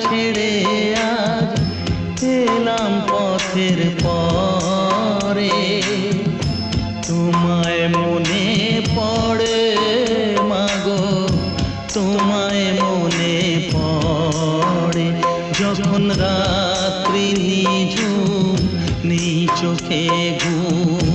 ছেড়ে আজ এলাম পথের পরে। তোমায় মনে পড়ে মাগো, তোমায় মনে পড়ে, যখন রাত্রি নিঝুম নি চোখে ঘুম